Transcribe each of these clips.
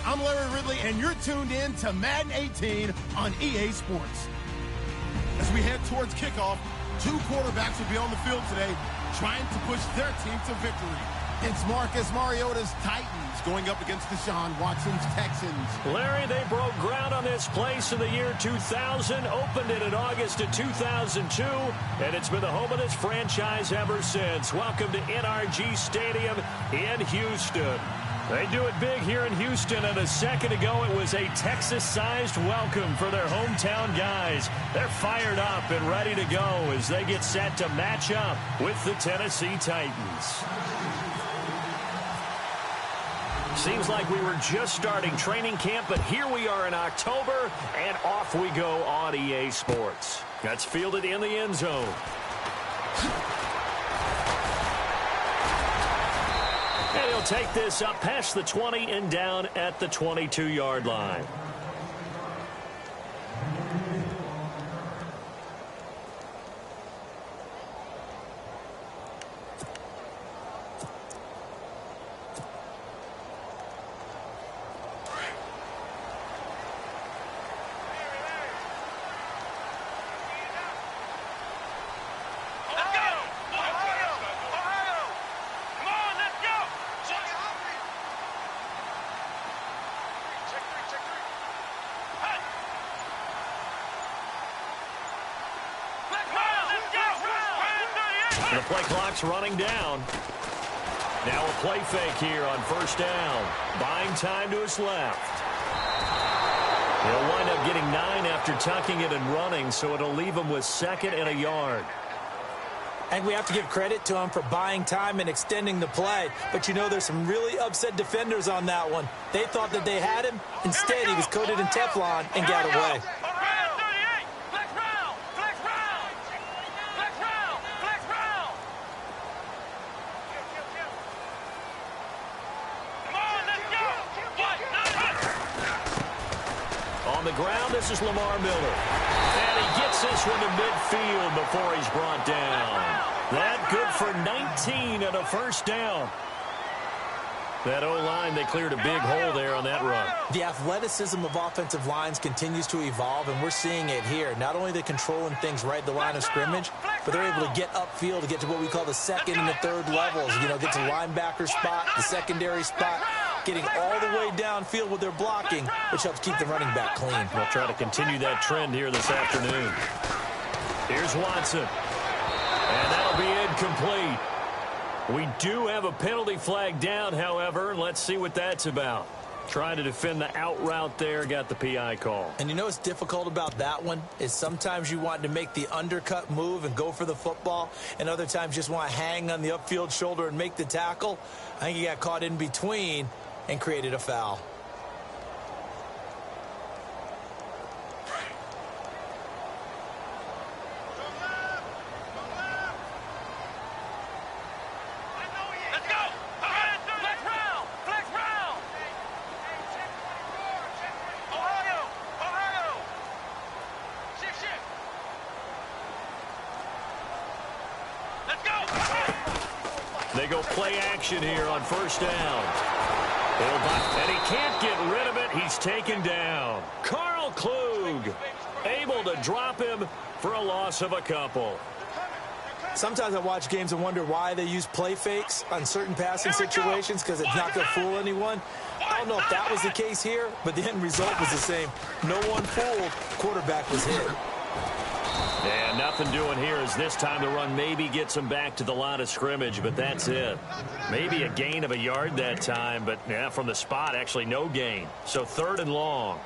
I'm Larry Ridley, and you're tuned in to Madden 18 on EA Sports. As we head towards kickoff, two quarterbacks will be on the field today trying to push their team to victory. It's Marcus Mariota's Titans going up against Deshaun Watson's Texans. Larry, they broke ground on this place in the year 2000, opened it in August of 2002, and it's been the home of this franchise ever since. Welcome to NRG Stadium in Houston. They do it big here in Houston, and a second ago it was a Texas-sized welcome for their hometown guys. They're fired up and ready to go as they get set to match up with the Tennessee Titans. Seems like we were just starting training camp, but here we are in October, and off we go on EA Sports. That's fielded in the end zone. And he'll take this up past the 20 and down at the 22-yard line. The play clock's running down. Now a play fake here on first down. Buying time to his left. He'll wind up getting 9 after tucking it and running, so it'll leave him with 2nd and a yard. And we have to give credit to him for buying time and extending the play. But, you know, there's some really upset defenders on that one. They thought that they had him. Instead, he was coated in Teflon and got away. The ground, this is Lamar Miller. And he gets this one to midfield before he's brought down. That good for 19 and a first down. That O-line, they cleared a big hole there on that run. The athleticism of offensive lines continues to evolve, and we're seeing it here. Not only are they controlling things right at the line of scrimmage, but they're able to get upfield to get to what we call the second and the third levels. You know, get to linebacker spot, the secondary spot, getting all the way downfield with their blocking, which helps keep the running back clean. We'll try to continue that trend here this afternoon. Here's Watson. And that'll be incomplete. We do have a penalty flag down, however. Let's see what that's about. Trying to defend the out route there, got the PI call. And you know what's difficult about that one is sometimes you want to make the undercut move and go for the football, and other times just want to hang on the upfield shoulder and make the tackle. I think he got caught in between and created a foul. They go play action here on first down. And he can't get rid of it. He's taken down. Carl Klug able to drop him for a loss of a couple. Sometimes I watch games and wonder why they use play fakes on certain passing situations, because it's not going to fool anyone. I don't know if that was the case here, but the end result was the same. No one fooled. Quarterback was hit. And nothing doing here as this time the run maybe gets him back to the line of scrimmage, but that's it. Maybe a gain of a yard that time, but yeah, from the spot, actually no gain. So 3rd and long.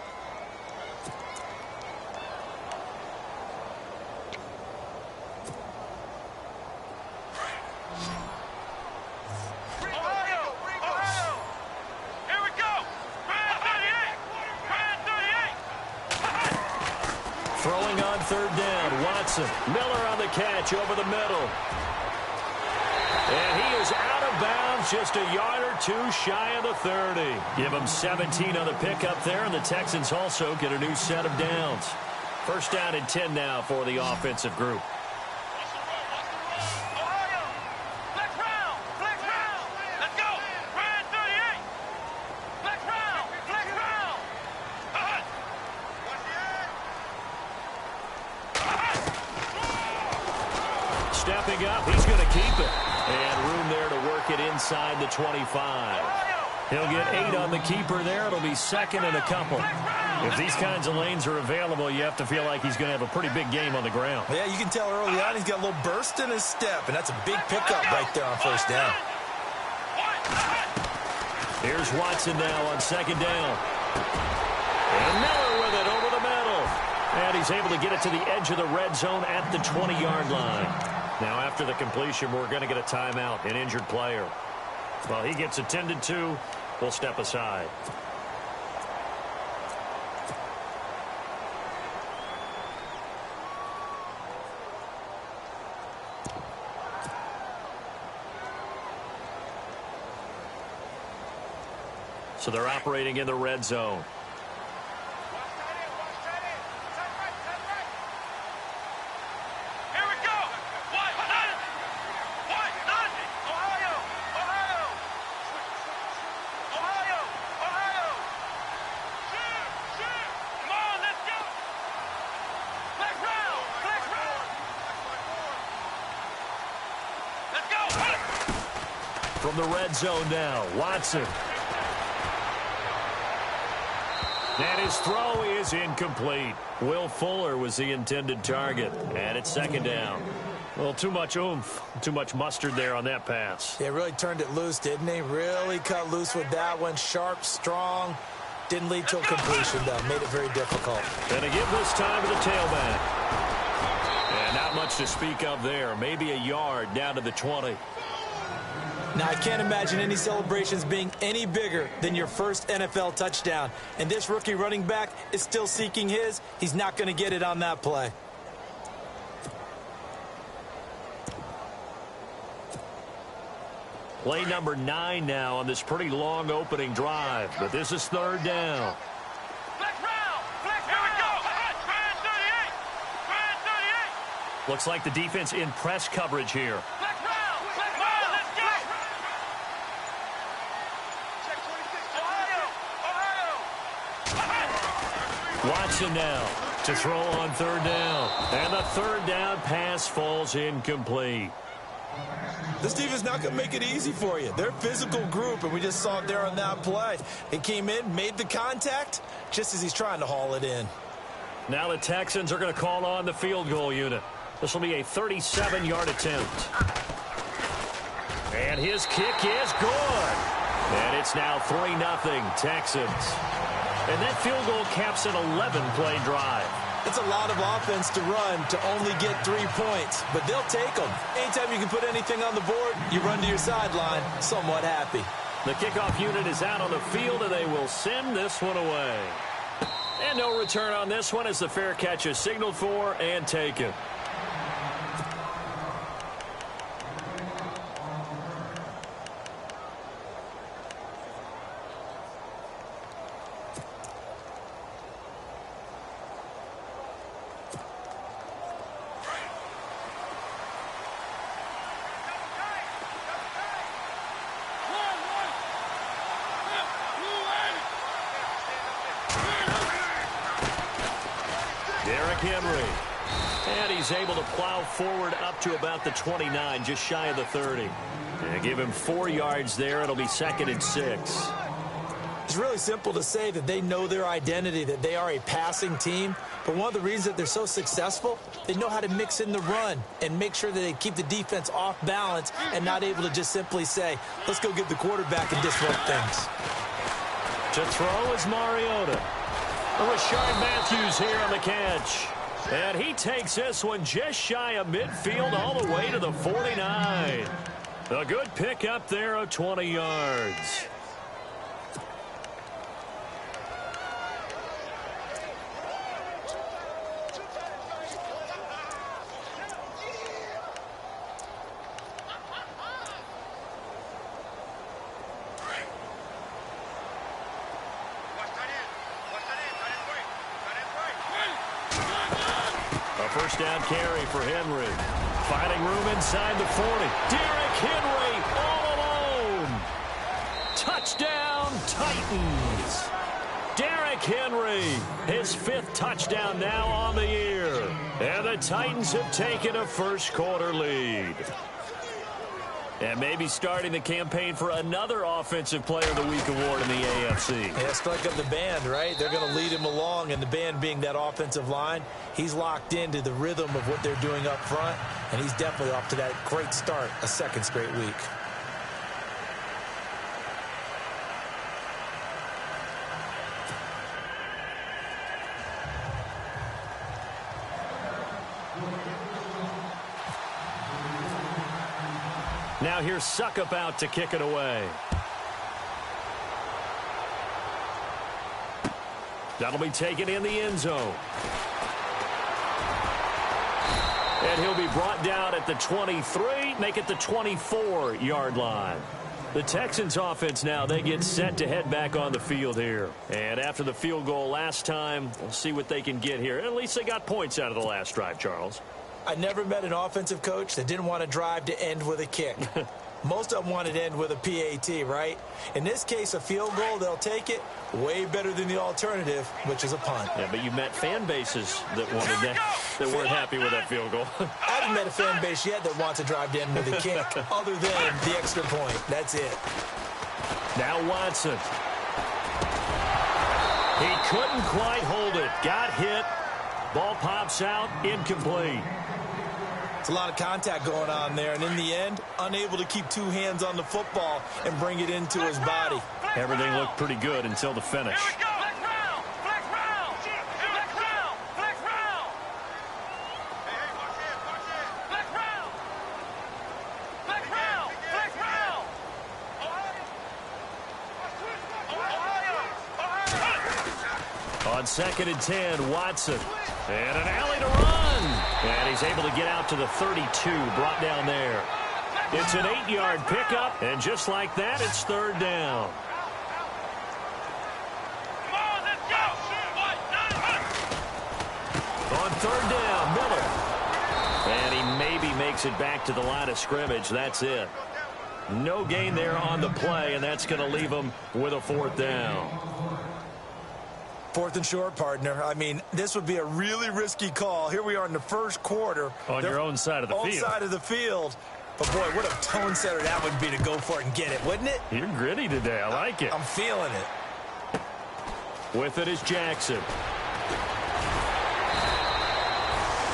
Throwing on 3rd down, Watson. Miller on the catch over the middle. And he is out of bounds, just a yard or two shy of the 30. Give him 17 on the pickup there, and the Texans also get a new set of downs. First down and 10 now for the offensive group. Stepping up, he's going to keep it. And room there to work it inside the 25. He'll get 8 on the keeper there. It'll be second and a couple. If these kinds of lanes are available, you have to feel like he's going to have a pretty big game on the ground. Yeah, you can tell early on he's got a little burst in his step, and that's a big pickup right there on first down. Here's Watson now on second down. And Miller with it over the middle. And he's able to get it to the edge of the red zone at the 20-yard line. Now, after the completion, we're going to get a timeout, an injured player. Well, he gets attended to. We'll step aside. So they're operating in the red zone. From the red zone now, Watson. And his throw is incomplete. Will Fuller was the intended target. And it's second down. Well, too much oomph, too much mustard there on that pass. Yeah, really turned it loose, didn't he? Really cut loose with that one. Sharp, strong. Didn't lead to a completion, though. Made it very difficult. And to give this time to the tailback. And not much to speak of there. Maybe a yard down to the 20. Now, I can't imagine any celebrations being any bigger than your first NFL touchdown. And this rookie running back is still seeking his. He's not going to get it on that play. Play number 9 now on this pretty long opening drive. But this is third down. Looks like the defense in press coverage here. Watson now to throw on third down. And the third down pass falls incomplete. This defense not going to make it easy for you. They're a physical group, and we just saw it there on that play. He came in, made the contact, just as he's trying to haul it in. Now the Texans are going to call on the field goal unit. This will be a 37-yard attempt. And his kick is good. And it's now 3-0 Texans. And that field goal caps an 11-play drive. It's a lot of offense to run to only get 3 points, but they'll take them. Anytime you can put anything on the board, you run to your sideline somewhat happy. The kickoff unit is out on the field, and they will send this one away. And no return on this one as the fair catch is signaled for and taken. Henry. And he's able to plow forward up to about the 29, just shy of the 30. And give him 4 yards there. It'll be 2nd and 6. It's really simple to say that they know their identity, that they are a passing team. But one of the reasons that they're so successful, they know how to mix in the run and make sure that they keep the defense off balance and not able to just simply say, let's go get the quarterback and disrupt things. To throw is Mariota. Rashard Matthews here on the catch. And he takes this one just shy of midfield all the way to the 49. A good pickup there of 20 yards. First down carry for Henry. Finding room inside the 40. Derrick Henry all alone. Touchdown, Titans. Derrick Henry. His 5th touchdown now on the year. And the Titans have taken a first-quarter lead. And maybe starting the campaign for another Offensive Player of the Week award in the AFC. Yeah, strike up the band, right? They're going to lead him along, and the band being that offensive line, he's locked into the rhythm of what they're doing up front, and he's definitely off to that great start, a 2nd straight week. Now here's Suckup out to kick it away. That'll be taken in the end zone. And he'll be brought down at the 23, make it the 24-yard line. The Texans offense now, they get set to head back on the field here. And after the field goal last time, we'll see what they can get here. At least they got points out of the last drive, Charles. I never met an offensive coach that didn't want to drive to end with a kick. Most of them wanted to end with a PAT, right? In this case, a field goal, they'll take it. Way better than the alternative, which is a punt. Yeah, but you met fan bases that wanted that weren't happy with that field goal. I haven't met a fan base yet that wants to drive to end with a kick, other than the extra point. That's it. Now Watson. He couldn't quite hold it. Got hit. Ball pops out. Incomplete. It's a lot of contact going on there, and in the end, unable to keep 2 hands on the football and bring it into his body. Everything looked pretty good until the finish. On 2nd and 10, Watson. And an alley to run. And he's able to get out to the 32, brought down there. It's an 8-yard pickup, and just like that, it's 3rd down. On 3rd down, Miller. And he maybe makes it back to the line of scrimmage. That's it. No gain there on the play, and that's going to leave him with a 4th down. 4th and short, partner. I mean, this would be a really risky call. Here we are in the 1st quarter. On your own side of the field. Own side of the field. But, boy, what a tone setter that would be to go for it and get it, wouldn't it? You're gritty today. I like it. I'm feeling it. With it is Jackson.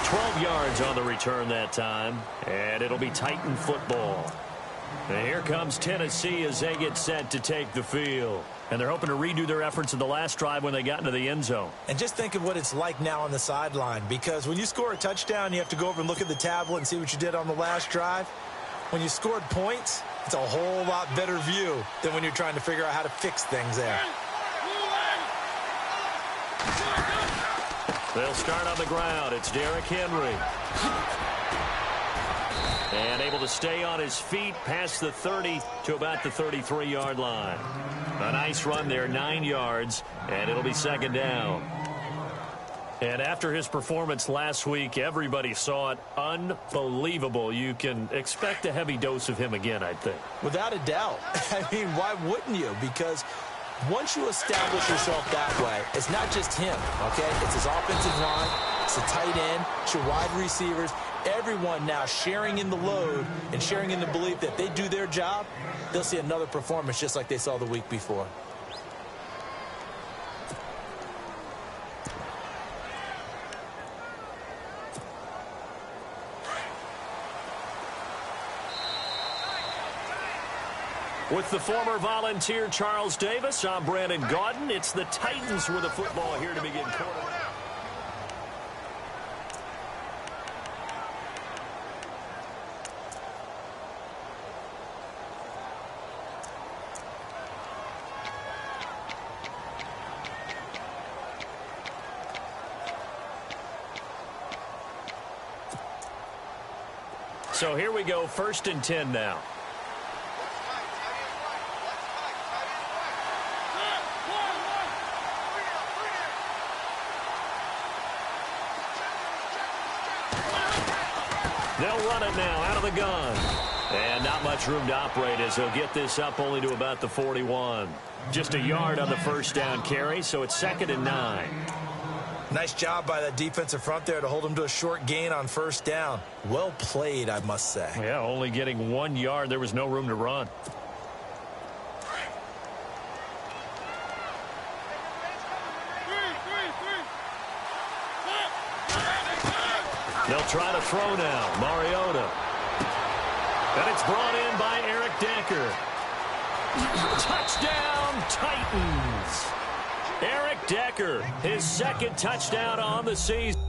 12 yards on the return that time. And it'll be Titan football. And here comes Tennessee as they get set to take the field. And they're hoping to redo their efforts in the last drive when they got into the end zone. And just think of what it's like now on the sideline, because when you score a touchdown, you have to go over and look at the tablet and see what you did on the last drive. When you scored points, it's a whole lot better view than when you're trying to figure out how to fix things there. They'll start on the ground. It's Derrick Henry. And able to stay on his feet past the 30 to about the 33-yard line. A nice run there, 9 yards, and it'll be 2nd down. And after his performance last week, everybody saw it. Unbelievable. You can expect a heavy dose of him again, I think. Without a doubt. I mean, why wouldn't you? Because once you establish yourself that way, it's not just him, okay? It's his offensive line, it's the tight end, it's your wide receivers, everyone now sharing in the load and sharing in the belief that they do their job, they'll see another performance just like they saw the week before. With the former Volunteer Charles Davis, I'm Brandon Gaudin. It's the Titans with the football here to begin quarter. So here we go, 1st and 10 now. They'll run it now out of the gun. And not much room to operate as they'll get this up only to about the 41. Just a yard on the first down carry, so it's 2nd and 9. Nice job by that defensive front there to hold him to a short gain on first down. Well played, I must say. Yeah, only getting 1 yard. There was no room to run. They'll try to throw now. Mariota. And it's brought in by Eric Decker. Touchdown, Titans. Eric Decker, his 2nd touchdown on the season.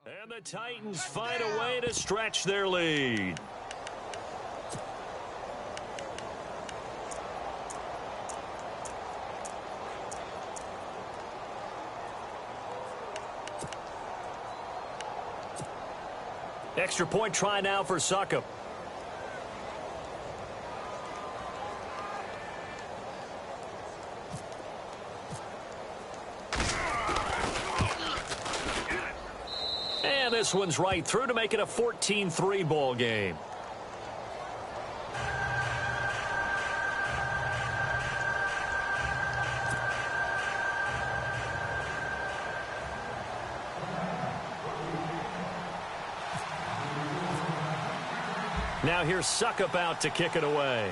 And the Titans find a way to stretch their lead. Extra point try now for Succop. And this one's right through to make it a 14-3 ball game. Now here's Succop out to kick it away.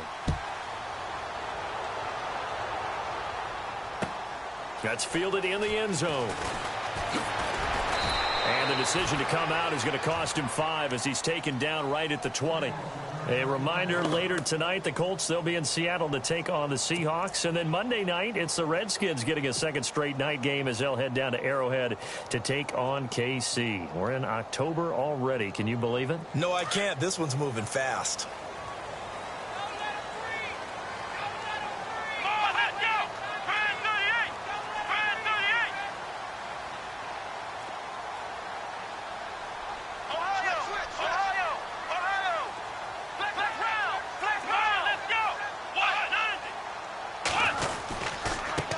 That's fielded in the end zone. And the decision to come out is going to cost him 5 as he's taken down right at the 20. A reminder, later tonight, the Colts, they'll be in Seattle to take on the Seahawks. And then Monday night, it's the Redskins getting a 2nd straight night game as they'll head down to Arrowhead to take on KC. We're in October already. Can you believe it? No, I can't. This one's moving fast.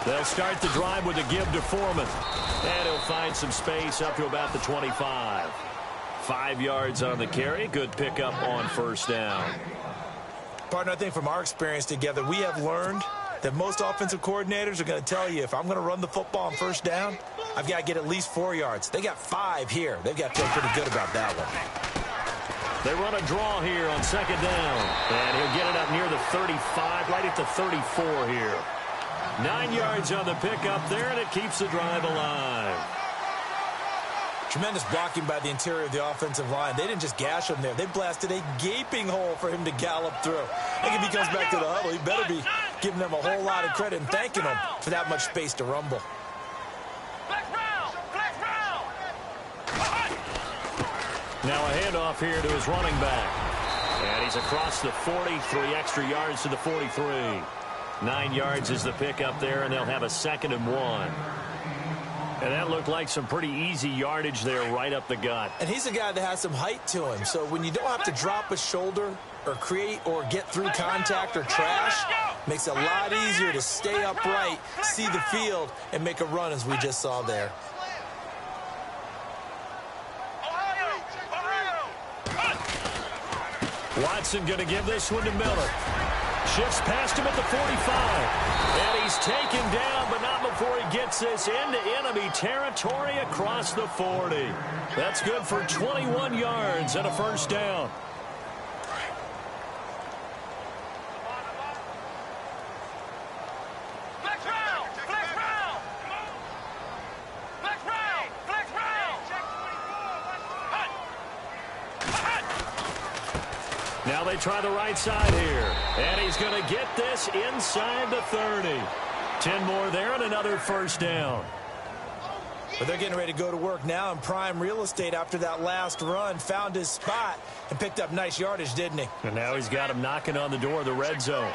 They'll start the drive with a give to Foreman. And he'll find some space up to about the 25. 5 yards on the carry. Good pickup on first down. Partner, I think from our experience together, we have learned that most offensive coordinators are going to tell you, if I'm going to run the football on first down, I've got to get at least 4 yards. They got 5 here. They've got to feel pretty good about that one. They run a draw here on 2nd down. And he'll get it up near the 35, right at the 34 here. 9 yards on the pickup there, and it keeps the drive alive. Tremendous blocking by the interior of the offensive line. They didn't just gash him there. They blasted a gaping hole for him to gallop through. I think if he comes back to the huddle, he better be giving them a whole lot of credit and thanking them for that much space to rumble. Now a handoff here to his running back. And he's across the 40, 3 extra yards to the 43. 9 yards is the pickup there, and they'll have a 2nd and 1. And that looked like some pretty easy yardage there right up the gut. And he's a guy that has some height to him, so when you don't have to drop a shoulder or create or get through contact or trash, makes it a lot easier to stay upright, see the field, and make a run as we just saw there. Watson going to give this one to Miller. Shifts past him at the 45. And he's taken down, but not before he gets this into enemy territory across the 40. That's good for 21 yards and a first down. Now they try the right side here. And he's going to get this inside the 30. 10 more there and another first down. But they're getting ready to go to work now in prime real estate after that last run. Found his spot and picked up nice yardage, didn't he? And now he's got him knocking on the door of the red zone.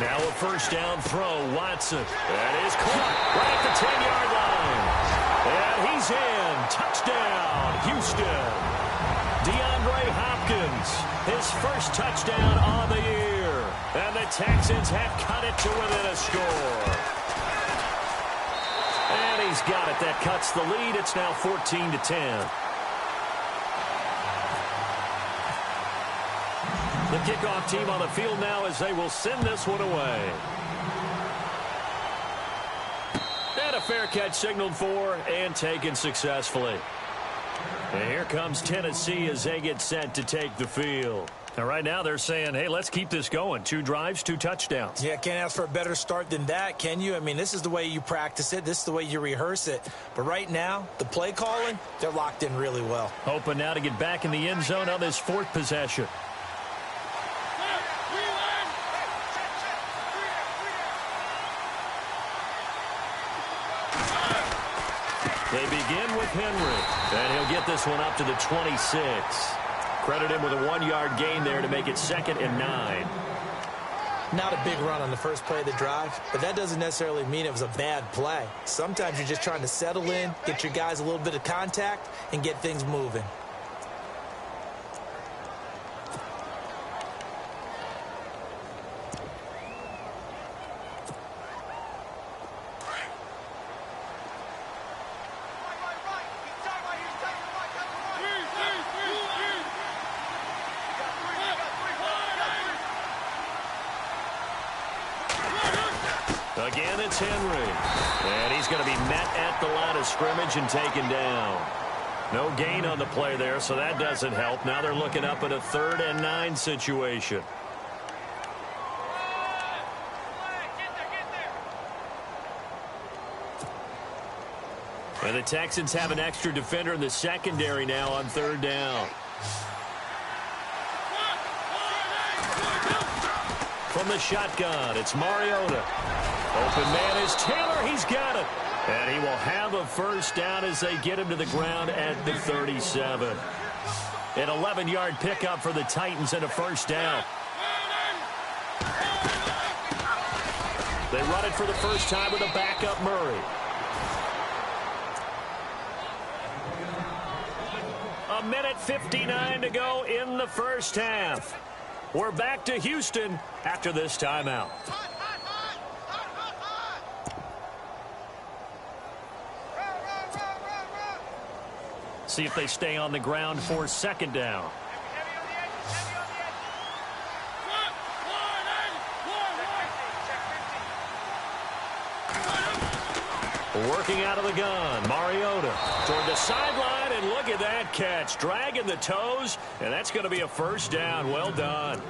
Now a first down throw, Watson. That is caught right at the 10-yard line. And he's in. Touchdown, Houston. DeAndre Hopkins, his first touchdown on the year. And the Texans have cut it to within a score. And he's got it. That cuts the lead. It's now 14-10. The kickoff team on the field now as they will send this one away. And a fair catch signaled for and taken successfully. And here comes Tennessee as they get set to take the field. Now, right now they're saying, hey, let's keep this going. 2 drives, 2 touchdowns. Yeah, can't ask for a better start than that, can you? I mean, this is the way you practice it. This is the way you rehearse it. But right now, the play calling, they're locked in really well. Hoping now to get back in the end zone on this 4th possession. They begin with Henry, and he'll get this one up to the 26. Credit him with a 1-yard gain there to make it 2nd and 9. Not a big run on the first play of the drive, but that doesn't necessarily mean it was a bad play. Sometimes you're just trying to settle in, get your guys a little bit of contact, and get things moving. Again, it's Henry. And he's going to be met at the line of scrimmage and taken down. No gain on the play there, so that doesn't help. Now they're looking up at a 3rd and 9 situation. And the Texans have an extra defender in the secondary now on 3rd down. From the shotgun, it's Mariota. Open man is Taylor. He's got it. And he will have a first down as they get him to the ground at the 37. An 11-yard pickup for the Titans and a first down. They run it for the first time with a backup Murray. A minute 59 to go in the first half. We're back to Houston after this timeout. See if they stay on the ground for 2nd down. Working out of the gun, Mariota toward the sideline, and look at that catch. Dragging the toes, and that's going to be a first down. Well done.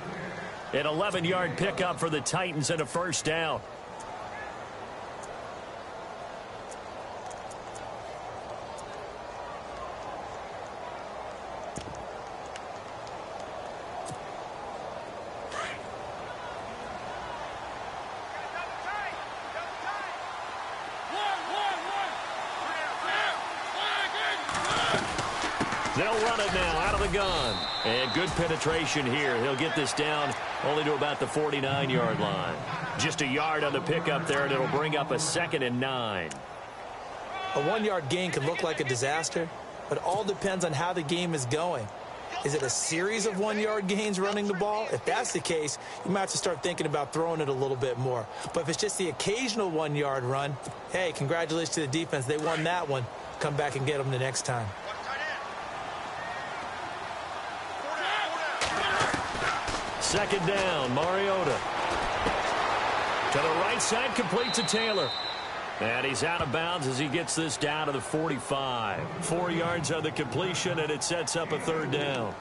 An 11-yard pickup for the Titans and a first down. They'll run it now out of the gun. And good penetration here. He'll get this down only to about the 49-yard line. Just a yard on the pickup there, and it'll bring up a 2nd and 9. A 1-yard gain can look like a disaster, but it all depends on how the game is going. Is it a series of 1-yard gains running the ball? If that's the case, you might have to start thinking about throwing it a little bit more. But if it's just the occasional 1-yard run, hey, congratulations to the defense. They won that one. Come back and get them the next time. Second down, Mariota. To the right side, complete to Taylor. And he's out of bounds as he gets this down to the 45. 4 yards on the completion, and it sets up a 3rd down.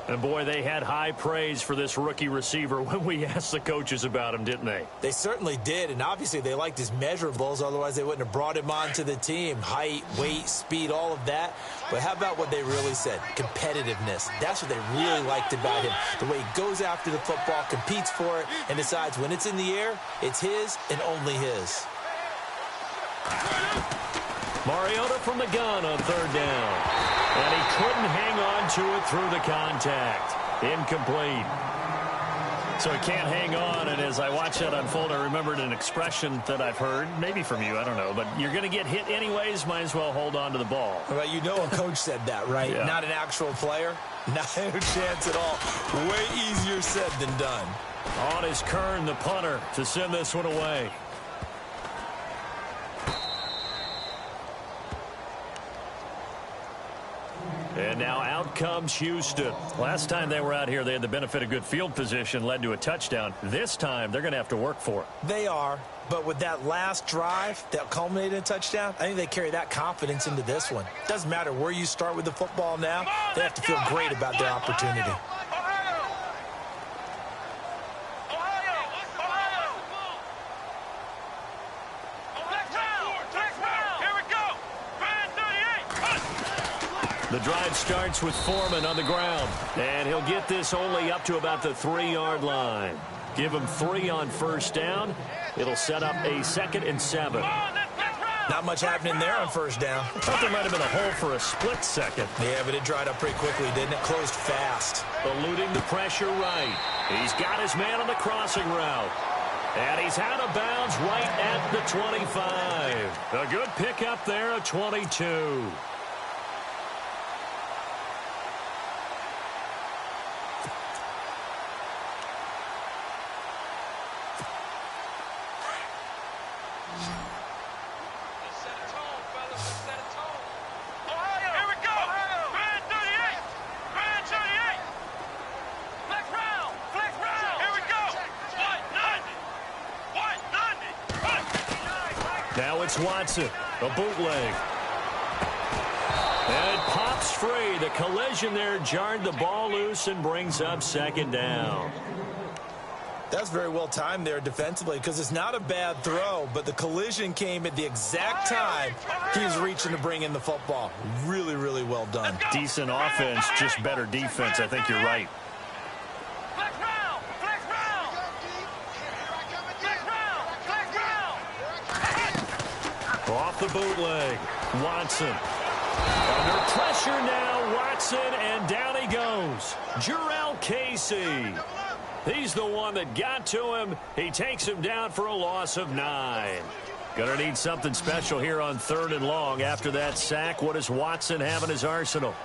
And, boy, they had high praise for this rookie receiver when we asked the coaches about him, didn't they? They certainly did, and obviously they liked his measurables. Otherwise, they wouldn't have brought him onto the team. Height, weight, speed, all of that. But how about what they really said? Competitiveness. That's what they really liked about him. The way he goes after the football, competes for it, and decides when it's in the air, it's his and only his. Mariota from the gun on 3rd down. And he couldn't hang on to it through the contact. Incomplete. So he can't hang on, and as I watch that unfold, I remembered an expression that I've heard, maybe from you, I don't know, but you're going to get hit anyways, might as well hold on to the ball. Well, you know a coach said that, right? Yeah. Not an actual player. Not a chance at all. Way easier said than done. On is Kern, the punter, to send this one away. And now out comes Houston. Last time they were out here, they had the benefit of good field position, led to a touchdown. This time, they're going to have to work for it. They are, but with that last drive that culminated in a touchdown, I think they carry that confidence into this one. Doesn't matter where you start with the football now, they have to feel great about their opportunity. The drive starts with Foreman on the ground, and he'll get this only up to about the 3-yard line. Give him 3 on first down. It'll set up a 2nd and 7. Not much happening there on first down. I thought there might have been a hole for a split second. Yeah, but it dried up pretty quickly, didn't it? Closed fast. Eluding the pressure right. He's got his man on the crossing route. And he's out of bounds right at the 25. A good pickup there at 22. Now it's Watson, a bootleg. And it pops free. The collision there jarred the ball loose and brings up 2nd down. That's very well timed there defensively because it's not a bad throw, but the collision came at the exact time he was reaching to bring in the football. Really, really well done. Decent offense, just better defense. I think you're right. Off the bootleg, Watson. Under pressure now, Watson, and down he goes. Jarrell Casey. He's the one that got to him. He takes him down for a loss of 9. Gonna need something special here on 3rd and long. After that sack, what does Watson have in his arsenal?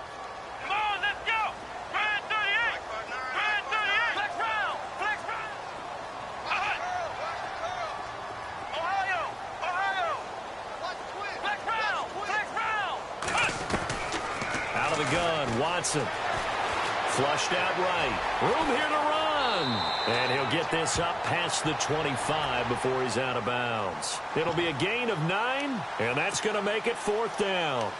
Watson. Flushed out right. Room here to run. And he'll get this up past the 25 before he's out of bounds. It'll be a gain of 9, and that's going to make it 4th down.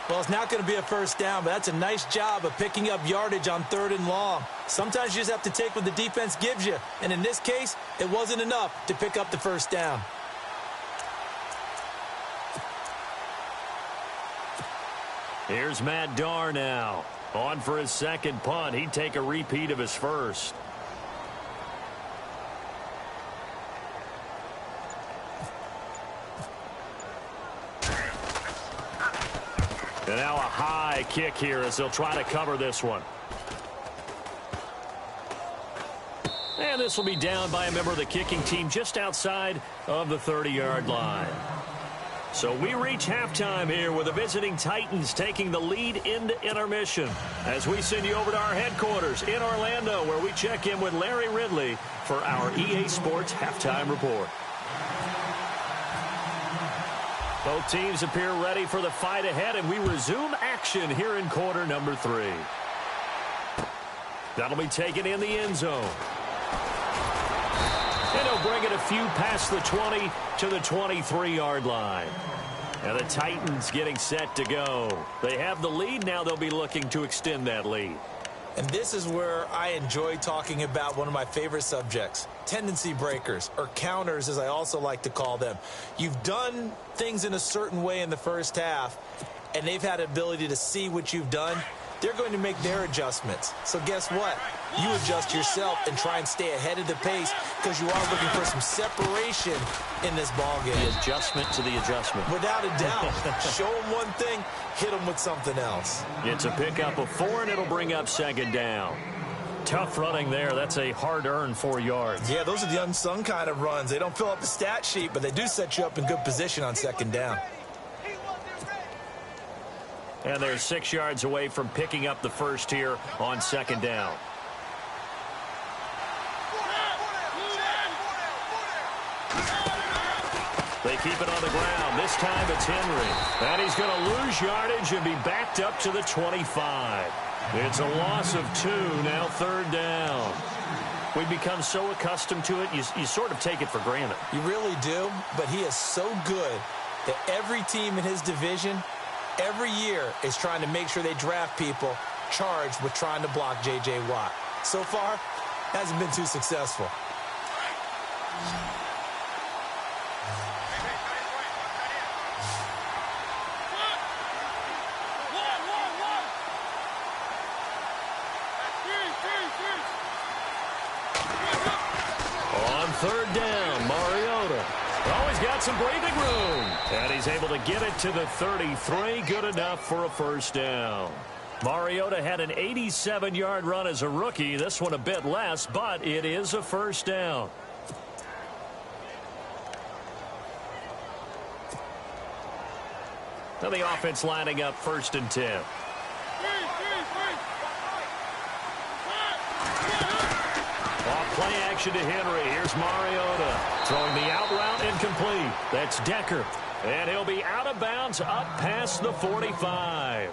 Well, it's not going to be a first down, but that's a nice job of picking up yardage on 3rd and long. Sometimes you just have to take what the defense gives you, and in this case, it wasn't enough to pick up the first down. Here's Matt Darr now. On for his 2nd punt. He'd take a repeat of his first. And now a high kick here as they'll try to cover this one. And this will be down by a member of the kicking team just outside of the 30-yard line. So we reach halftime here with the visiting Titans taking the lead into intermission as we send you over to our headquarters in Orlando where we check in with Larry Ridley for our EA Sports Halftime Report. Both teams appear ready for the fight ahead, and we resume action here in quarter number 3. That'll be taken in the end zone. And he'll bring it a few past the 20 to the 23-yard line. And the Titans getting set to go. They have the lead. Now they'll be looking to extend that lead. And this is where I enjoy talking about one of my favorite subjects, tendency breakers, or counters as I also like to call them. You've done things in a certain way in the first half, and they've had the ability to see what you've done. They're going to make their adjustments. So guess what? You adjust yourself and try and stay ahead of the pace because you are looking for some separation in this ballgame. The adjustment to the adjustment. Without a doubt. Show them one thing, hit them with something else. It's a pickup of 4, and it'll bring up 2nd down. Tough running there. That's a hard-earned 4 yards. Yeah, those are the unsung kind of runs. They don't fill up the stat sheet, but they do set you up in good position on second down. And they're 6 yards away from picking up the first here on second down. They keep it on the ground. This time it's Henry. And he's going to lose yardage and be backed up to the 25. It's a loss of 2, now third down. We've become so accustomed to it, you sort of take it for granted. You really do, but he is so good that every team in his division every year is trying to make sure they draft people charged with trying to block J.J. Watt. So far, hasn't been too successful. On third down, Mariota. Oh, he's got some breathing room. And he's able to get it to the 33. Good enough for a first down. Mariota had an 87-yard run as a rookie. This one a bit less, but it is a first down. Now the offense lining up 1st and 10. Play action to Henry. Here's Mariota. Throwing the out route incomplete. That's Decker. And he'll be out of bounds up past the 45.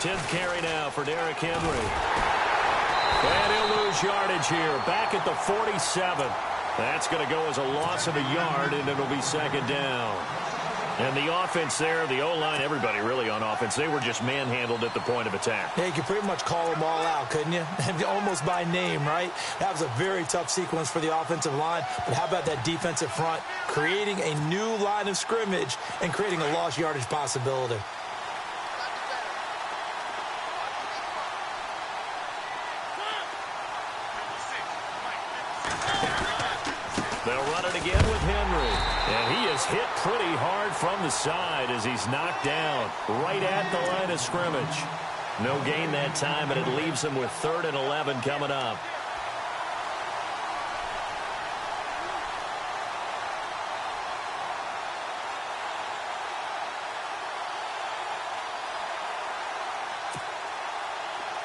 Tenth carry now for Derrick Henry. And he'll lose yardage here. Back at the 47. That's going to go as a loss of a yard, and it'll be second down. And the offense there, the O-line, everybody really on offense, they were just manhandled at the point of attack. Yeah, you could pretty much call them all out, couldn't you? Almost by name, right? That was a very tough sequence for the offensive line. But how about that defensive front creating a new line of scrimmage and creating a lost yardage possibility? They'll run it again with Henry. And he is hit pretty hard from the side as he's knocked down right at the line of scrimmage. No gain that time, and it leaves him with 3rd and 11 coming up.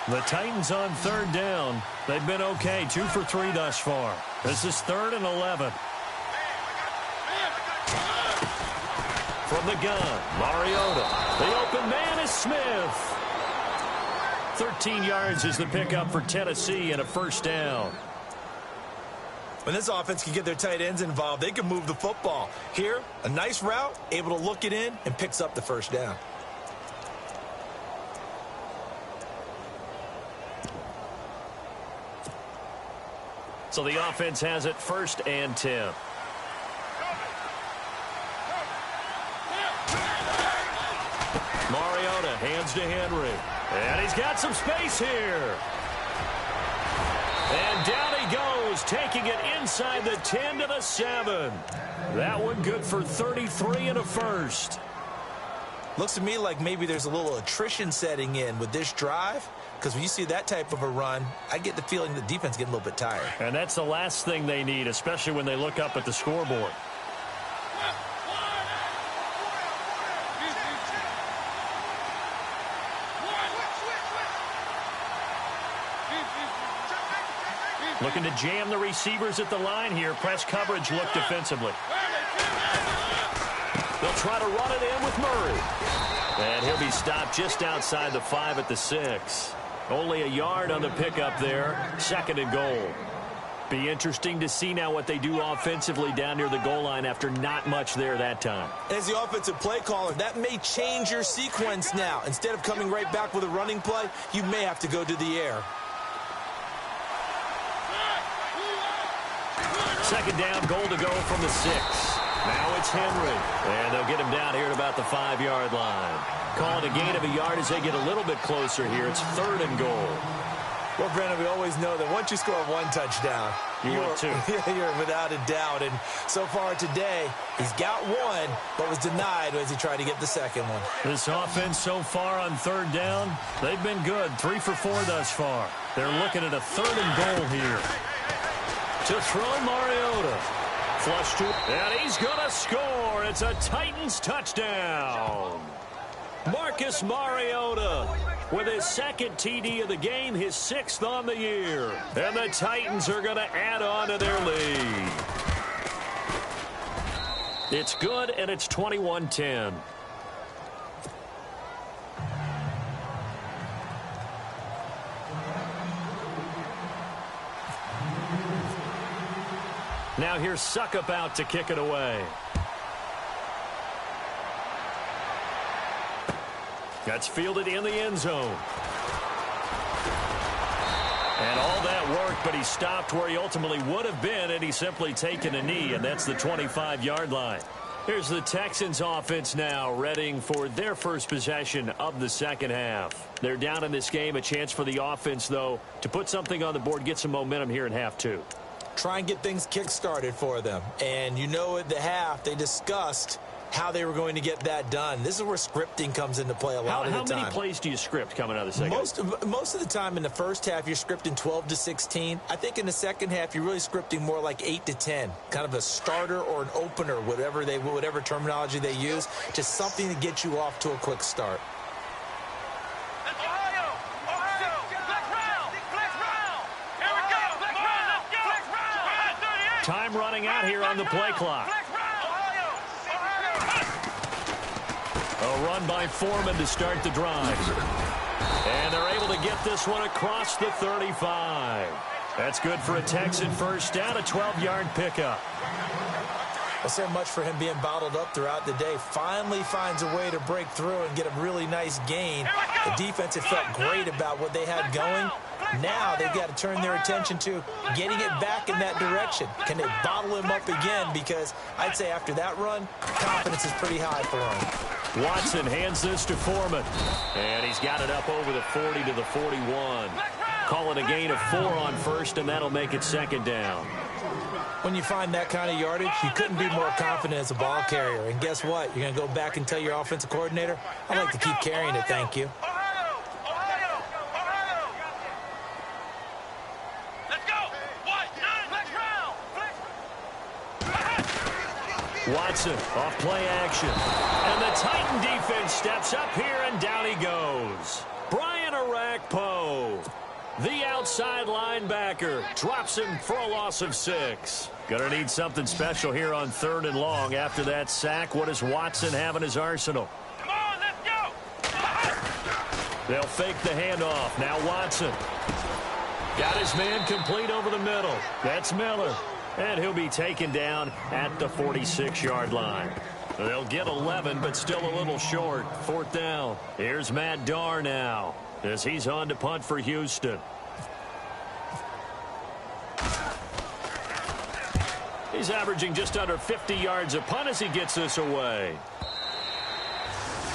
The Titans on 3rd down. They've been okay, 2 for 3 thus far. This is 3rd and 11. From the gun, Mariota. The open man is Smith. 13 yards is the pickup for Tennessee and a first down. When this offense can get their tight ends involved, they can move the football. Here, a nice route, able to look it in, and picks up the first down. So the offense has it 1st and 10. Mariota hands to Henry. And he's got some space here. And down he goes, taking it inside the 10 to the 7. That one good for 33 and a first. Looks to me like maybe there's a little attrition setting in with this drive. Because when you see that type of a run, I get the feeling the defense getting a little bit tired. And that's the last thing they need, especially when they look up at the scoreboard. Looking to jam the receivers at the line here. Press coverage look defensively. They'll try to run it in with Murray. And he'll be stopped just outside the 5 at the 6. Only a yard on the pickup there. 2nd and goal. Be interesting to see now what they do offensively down near the goal line after not much there that time. As the offensive play caller, that may change your sequence now. Instead of coming right back with a running play, you may have to go to the air. 2nd down, goal to go from the 6. Now it's Henry. And they'll get him down here at about the 5-yard line. Calling a gain of a yard as they get a little bit closer here. It's 3rd and goal. Well, Brandon, we always know that once you score one touchdown, you're without a doubt. And so far today, he's got one, but was denied as he tried to get the second one. This offense so far on third down, they've been good. 3 for 4 thus far. They're looking at a 3rd and goal here. To throw, Mariota. Flush to, and he's going to score. It's a Titans touchdown. Marcus Mariota with his 2nd TD of the game, his 6th on the year. And the Titans are going to add on to their lead. It's good, and it's 21-10. Now here's Suckup out to kick it away. That's fielded in the end zone. And all that work, but he stopped where he ultimately would have been, and he's simply taken a knee, and that's the 25-yard line. Here's the Texans offense now, readying for their first possession of the second half. They're down in this game, a chance for the offense, though, to put something on the board, get some momentum here in half 2. Try and get things kick-started for them. And you know at the half, they discussed how they were going to get that done. This is where scripting comes into play a lot of the time. How many plays do you script coming out of the second half? Most of the time in the first half, you're scripting 12 to 16. I think in the second half, you're really scripting more like 8 to 10. Kind of a starter or an opener, whatever terminology they use. Just something to get you off to a quick start. Time running out here on the play clock. A run by Foreman to start the drive. And they're able to get this one across the 35. That's good for a Texan first down, a 12-yard pickup. Well, so much for him being bottled up throughout the day. Finally finds a way to break through and get a really nice gain. The defense had felt great about what they had going. Now they've got to turn their attention to getting it back in that direction. Can they bottle him up again? Because I'd say after that run, confidence is pretty high for him. Watson hands this to Foreman. And he's got it up over the 40 to the 41. Call it a gain of 4 on first, and that'll make it second down. When you find that kind of yardage, you couldn't be more confident as a ball carrier. And guess what? You're going to go back and tell your offensive coordinator, I'd like to keep carrying it, thank you. Watson off play action. And the Titan defense steps up here, and down he goes. Brian Orakpo, the outside linebacker, drops him for a loss of 6. Gonna need something special here on 3rd and long. After that sack, what does Watson have in his arsenal? Come on, let's go! They'll fake the handoff. Now Watson. Got his man complete over the middle. That's Miller. And he'll be taken down at the 46-yard line. They'll get 11, but still a little short. 4th down. Here's Matt Darr now as he's on to punt for Houston. He's averaging just under 50 yards a punt as he gets this away.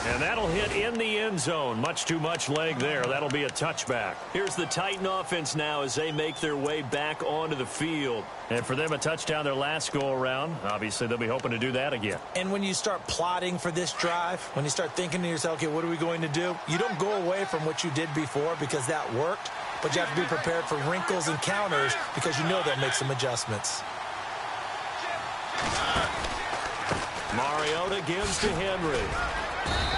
And that'll hit in the end zone. Much too much leg there. That'll be a touchback. Here's the Titan offense now as they make their way back onto the field. And for them, a touchdown their last go-around. Obviously, they'll be hoping to do that again. And when you start plotting for this drive, when you start thinking to yourself, okay, what are we going to do? You don't go away from what you did before because that worked, but you have to be prepared for wrinkles and counters because you know they'll make some adjustments. Mariota gives to Henry.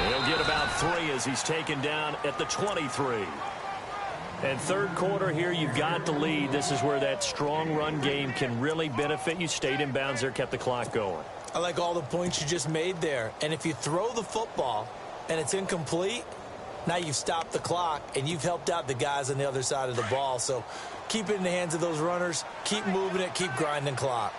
He'll get about 3 as he's taken down at the 23. And 3rd quarter here, you've got the lead. This is where that strong run game can really benefit you. Stayed in bounds there, kept the clock going. I like all the points you just made there. And if you throw the football and it's incomplete, now you've stopped the clock and you've helped out the guys on the other side of the ball. So keep it in the hands of those runners. Keep moving it. Keep grinding clock.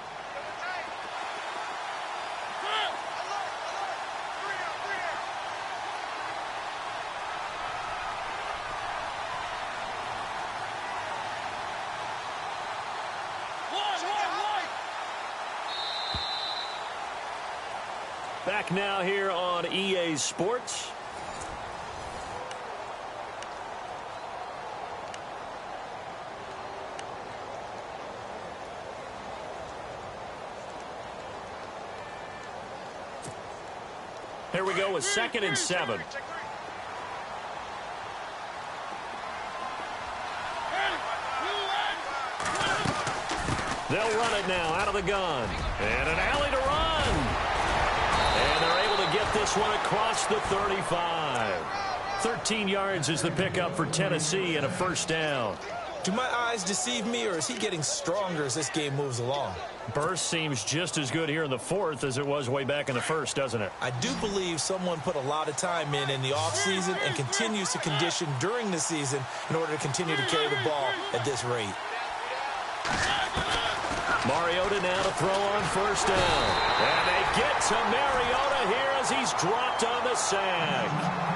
Back now here on EA Sports. Here we go with 2nd and 7. They'll run it now out of the gun. And an alley to run. And they're able to get this one across the 35. 13 yards is the pickup for Tennessee and a first down. Do my eyes deceive me, or is he getting stronger as this game moves along? Burst seems just as good here in the 4th as it was way back in the 1st, doesn't it? I do believe someone put a lot of time in the offseason and continues to condition during the season in order to continue to carry the ball at this rate. Mariota now to throw on first down. And they get to Mariota here as he's dropped on the sack.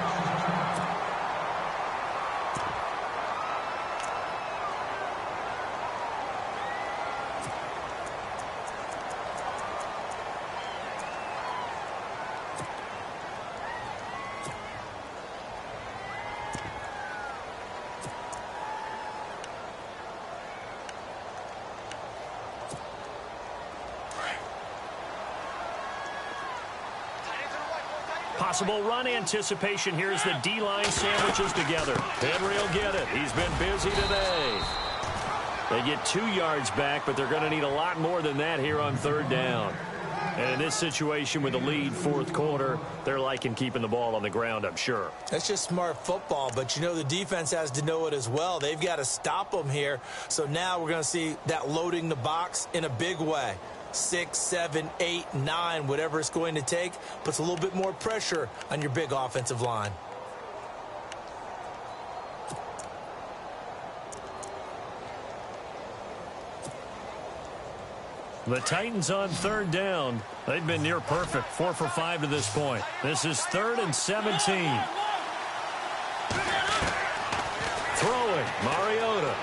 Possible run anticipation here as the D-line sandwiches together. Henry will get it. He's been busy today. They get 2 yards back, but they're going to need a lot more than that here on 3rd down. And in this situation with the lead 4th quarter, they're liking keeping the ball on the ground, I'm sure. That's just smart football, but you know the defense has to know it as well. They've got to stop them here. So now we're going to see that loading the box in a big way. 6, 7, 8, 9, whatever it's going to take, puts a little bit more pressure on your big offensive line. The Titans on 3rd down. They've been near perfect, 4 for 5 to this point. This is 3rd and 17. Throwing, Mariota.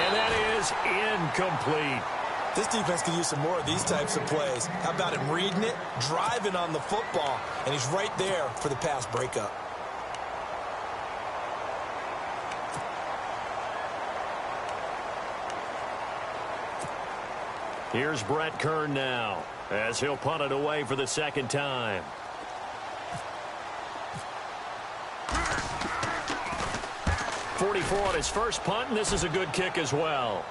And that is incomplete. This defense could use some more of these types of plays. How about him reading it, driving on the football, and he's right there for the pass breakup. Here's Brett Kern now as he'll punt it away for the 2nd time. .44 on his first punt, and this is a good kick as well.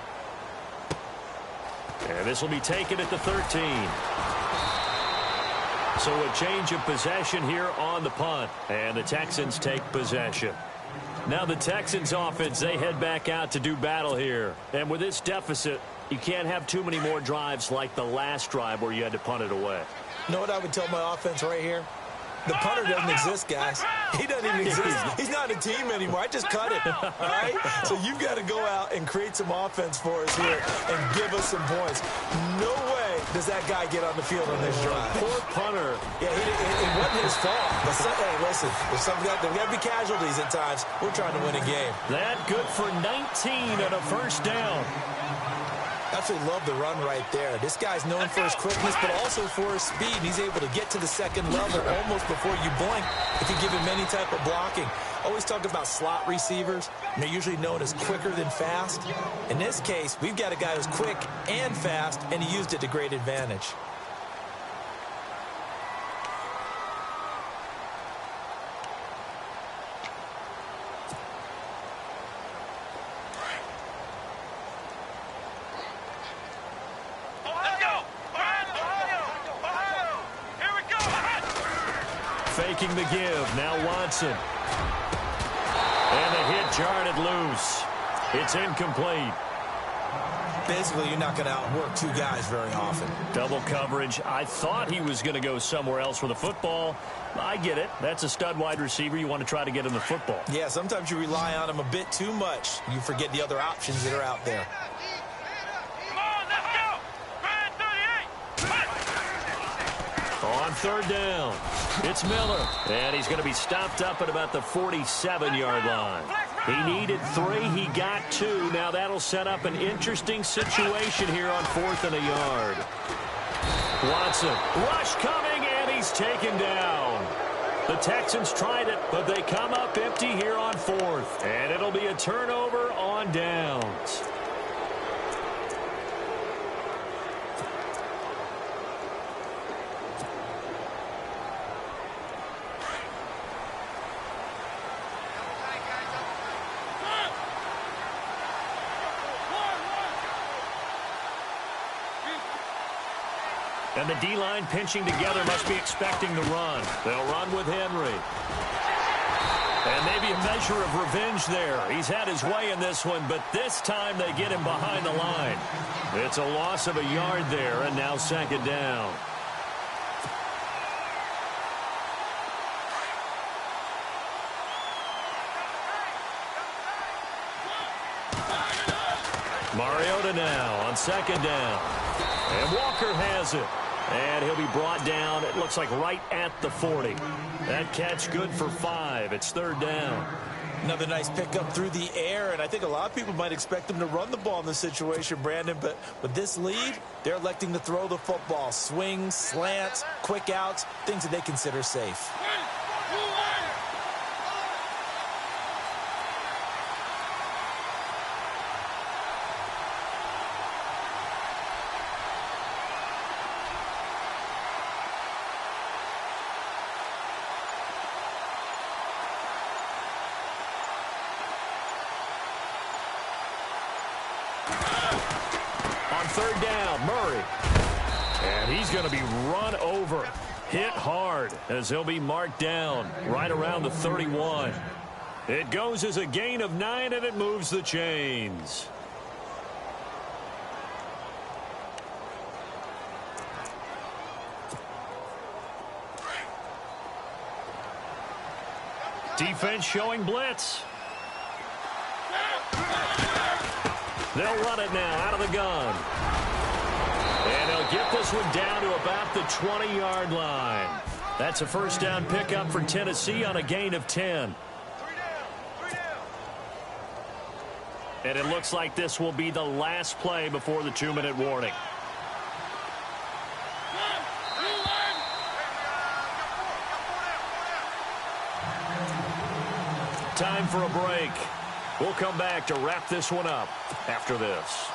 And this will be taken at the 13. So a change of possession here on the punt, and the Texans take possession. Now the Texans offense, they head back out to do battle here. And with this deficit, you can't have too many more drives like the last drive where you had to punt it away. You know what I would tell my offense right here? The punter doesn't exist, guys. He doesn't even exist. He's not a team anymore. I just cut him, all right? So you've got to go out and create some offense for us here and give us some points. No way does that guy get on the field on this drive. Poor punter. Yeah, it wasn't his fault. But hey, listen, there's got to be casualties at times. We're trying to win a game. That good for 19 and a first down. Absolutely love the run right there. This guy's known for his quickness, but also for his speed. He's able to get to the 2nd level almost before you blink if you give him any type of blocking. Always talk about slot receivers, and they're usually known as quicker than fast. In this case, we've got a guy who's quick and fast, and he used it to great advantage. Faking the give. Now Watson. And the hit jarred it loose. It's incomplete. Basically, you're not going to outwork 2 guys very often. Double coverage. I thought he was going to go somewhere else with the football. I get it. That's a stud wide receiver. You want to try to get him the football. Yeah, sometimes you rely on him a bit too much. You forget the other options that are out there. On 3rd down, it's Miller. And he's going to be stopped up at about the 47-yard line. He needed 3. He got 2. Now that'll set up an interesting situation here on 4th and a yard. Watson, rush coming, and he's taken down. The Texans tried it, but they come up empty here on 4th. And it'll be a turnover on downs. And the D-line pinching together must be expecting the run. They'll run with Henry. And maybe a measure of revenge there. He's had his way in this one, but this time they get him behind the line. It's a loss of a yard there, and now second down. Mariota now on second down. And Walker has it. And he'll be brought down, it looks like right at the 40. That catch good for 5. It's third down. Another nice pickup through the air, and I think a lot of people might expect them to run the ball in this situation, Brandon, but with this lead, they're electing to throw the football. Swings, slants, quick outs, things that they consider safe. Third down, Murray. And he's going to be run over, hit hard, as he'll be marked down right around the 31. It goes as a gain of 9, and it moves the chains. Defense showing blitz. They'll run it now out of the gun. And they'll get this one down to about the 20-yard line. That's a first down pickup for Tennessee on a gain of 10. And it looks like this will be the last play before the 2-minute warning. Time for a break. We'll come back to wrap this one up after this.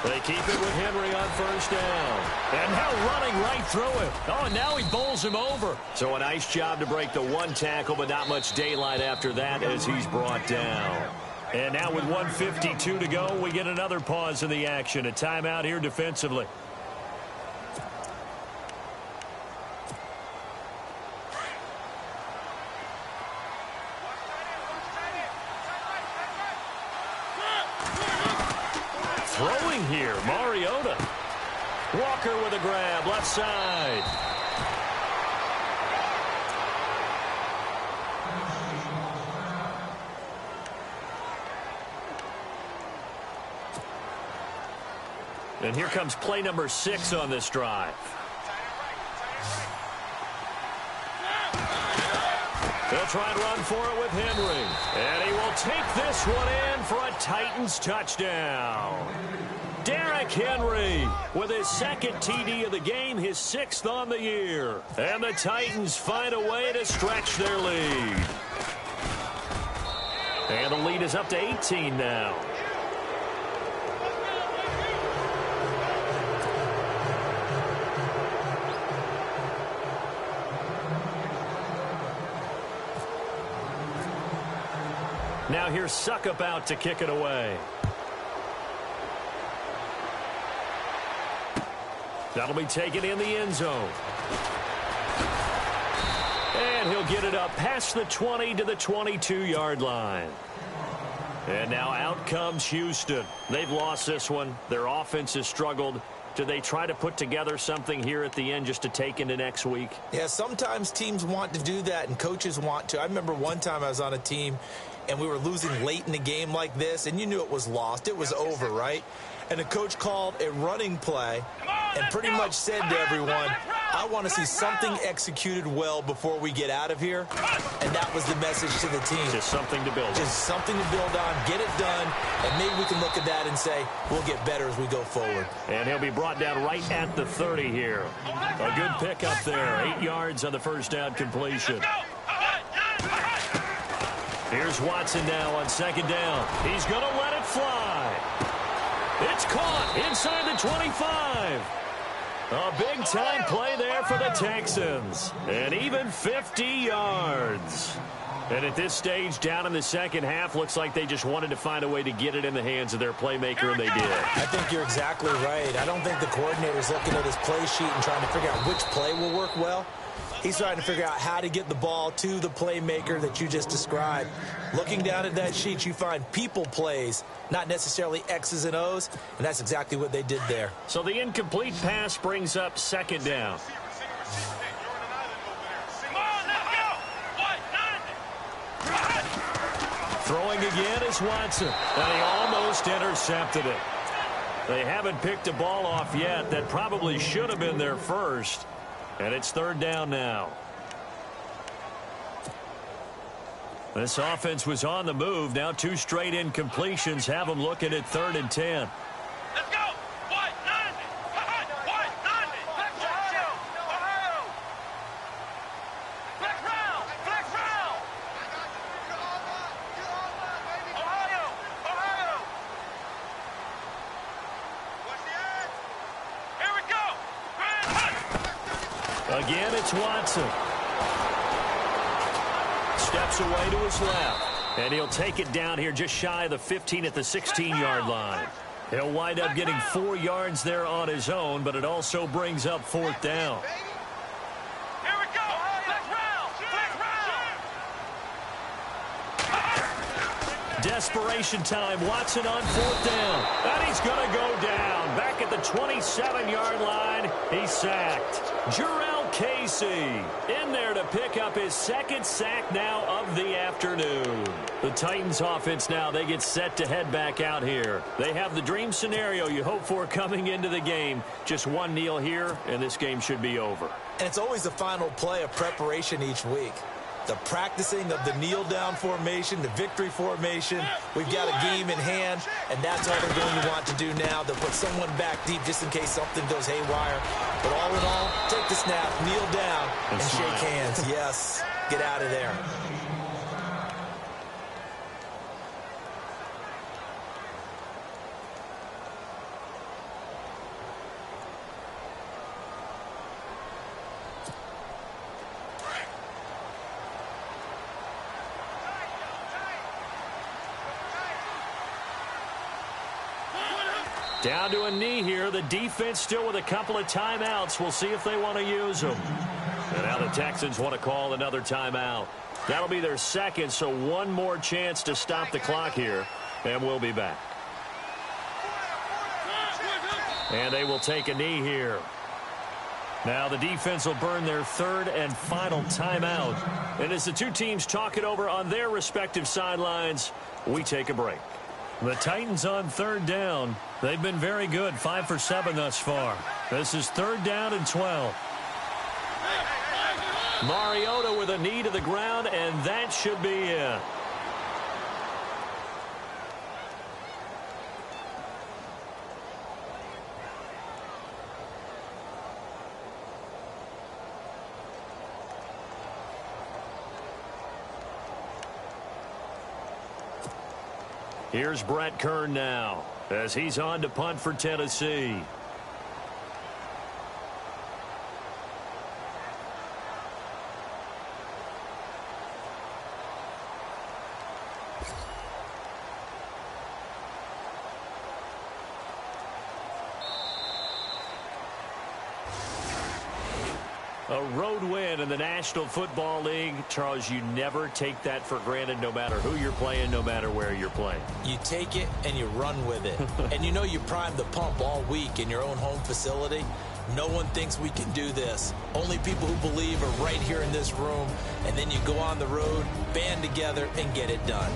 They keep it with Henry on first down. And now running right through him. Oh, and now he bowls him over. So a nice job to break the one tackle, but not much daylight after that as he's brought down. And now with 1:52 to go, we get another pause in the action. A timeout here defensively. Throwing here, Mariota. Walker with a grab, left side. And here comes play number 6 on this drive. They'll try and run for it with Henry. And he will take this one in for a Titans touchdown. Derrick Henry with his second TD of the game, his 6th on the year. And the Titans find a way to stretch their lead. And the lead is up to 18 now. Now here's Suckup out to kick it away. That'll be taken in the end zone. And he'll get it up past the 20 to the 22-yard line. And now out comes Houston. They've lost this one. Their offense has struggled. Do they try to put together something here at the end just to take into next week? Yeah, sometimes teams want to do that and coaches want to. I remember one time I was on a team and we were losing late in the game like this, and you knew it was lost. It was over, right? And the coach called a running play and pretty much said to everyone, I want to see something executed well before we get out of here, and that was the message to the team. Just something to build on. Just something to build on, get it done, and maybe we can look at that and say, we'll get better as we go forward. And he'll be brought down right at the 30 here. A good pick up there. 8 yards on the first down completion. Here's Watson now on second down. He's going to let it fly. It's caught inside the 25. A big-time play there for the Texans. And even 50 yards. And at this stage, down in the second half, looks like they just wanted to find a way to get it in the hands of their playmaker, and they did. I think you're exactly right. I don't think the coordinator's looking at his play sheet and trying to figure out which play will work well. He's trying to figure out how to get the ball to the playmaker that you just described. Looking down at that sheet, you find people plays, not necessarily X's and O's, and that's exactly what they did there. So the incomplete pass brings up second down. Throwing again is Watson, and he almost intercepted it. They haven't picked a ball off yet. That probably should have been their first. And it's third down now. This offense was on the move. Now 2 straight incompletions have them looking at 3rd and 10. Let's go. White 90. White 90. Ohio. Flex round. Flex round. Ohio. What's the edge? Here we go. Again, it's Watson. Steps away to his left. And he'll take it down here just shy of the 15 at the 16-yard line. He'll wind up getting 4 yards there on his own, but it also brings up 4th down. Here we go. Flex round. Flex round. Desperation time. Watson on 4th down. And he's going to go down. Back at the 27-yard line. He's sacked. Jarrell Casey in there to pick up his 2nd sack now of the afternoon. The Titans offense now, they get set to head back out here. They have the dream scenario you hope for coming into the game. Just one kneel here, and this game should be over. And it's always the final play of preparation each week. The practicing of the kneel-down formation, the victory formation. We've got a game in hand, and that's all they're going to want to do now. They'll put someone back deep just in case something goes haywire. But all in all, take the snap, kneel down, and shake hands. Yes, get out of there. Down to a knee here. The defense still with a couple of timeouts. We'll see if they want to use them. And now the Texans want to call another timeout. That'll be their 2nd, so one more chance to stop the clock here. And we'll be back. And they will take a knee here. Now the defense will burn their 3rd and final timeout. And as the two teams talk it over on their respective sidelines, we take a break. The Titans on 3rd down. They've been very good, 5 for 7 thus far. This is 3rd down and 12. Mariota with a knee to the ground, and that should be it. Here's Brett Kern now as he's on to punt for Tennessee. A road win in the National Football League. Charles, you never take that for granted no matter who you're playing, no matter where you're playing. You take it and you run with it. And you know you primed the pump all week in your own home facility. No one thinks we can do this. Only people who believe are right here in this room. And then you go on the road, band together, and get it done.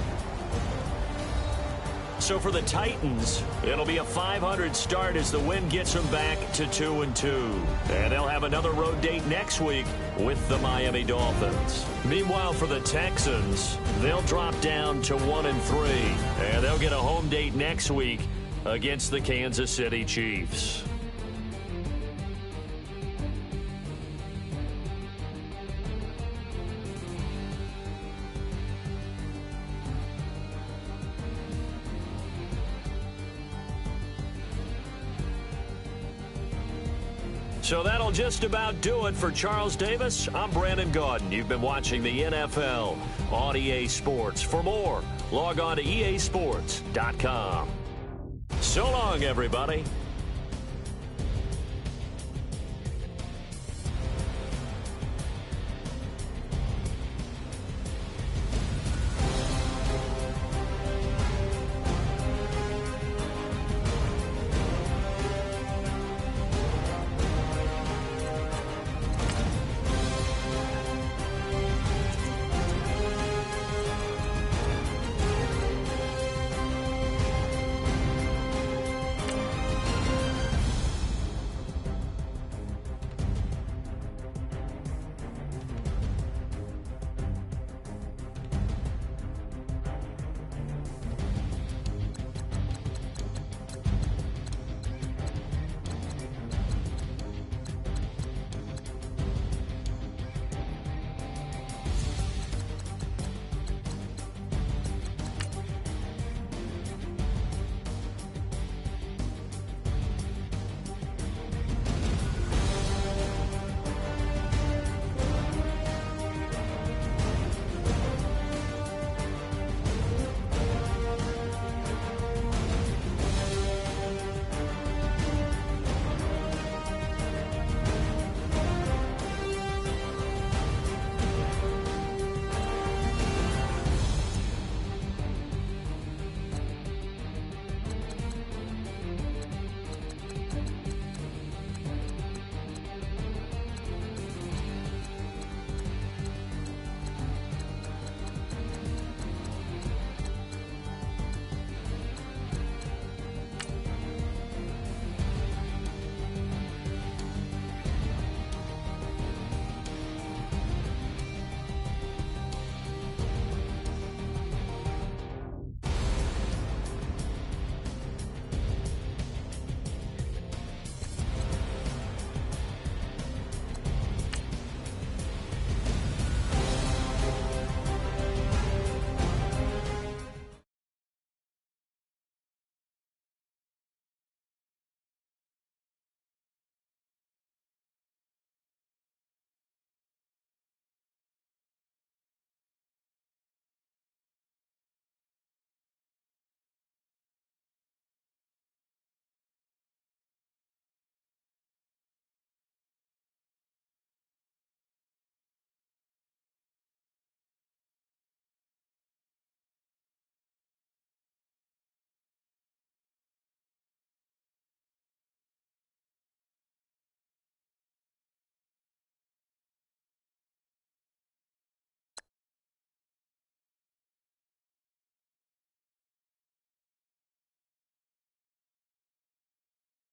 So for the Titans, it'll be a 500 start as the win gets them back to 2-2. And they'll have another road date next week with the Miami Dolphins. Meanwhile, for the Texans, they'll drop down to 1-3. And they'll get a home date next week against the Kansas City Chiefs. So that'll just about do it for Charles Davis. I'm Brandon Gaudin. You've been watching the NFL on EA Sports. For more, log on to easports.com. So long, everybody.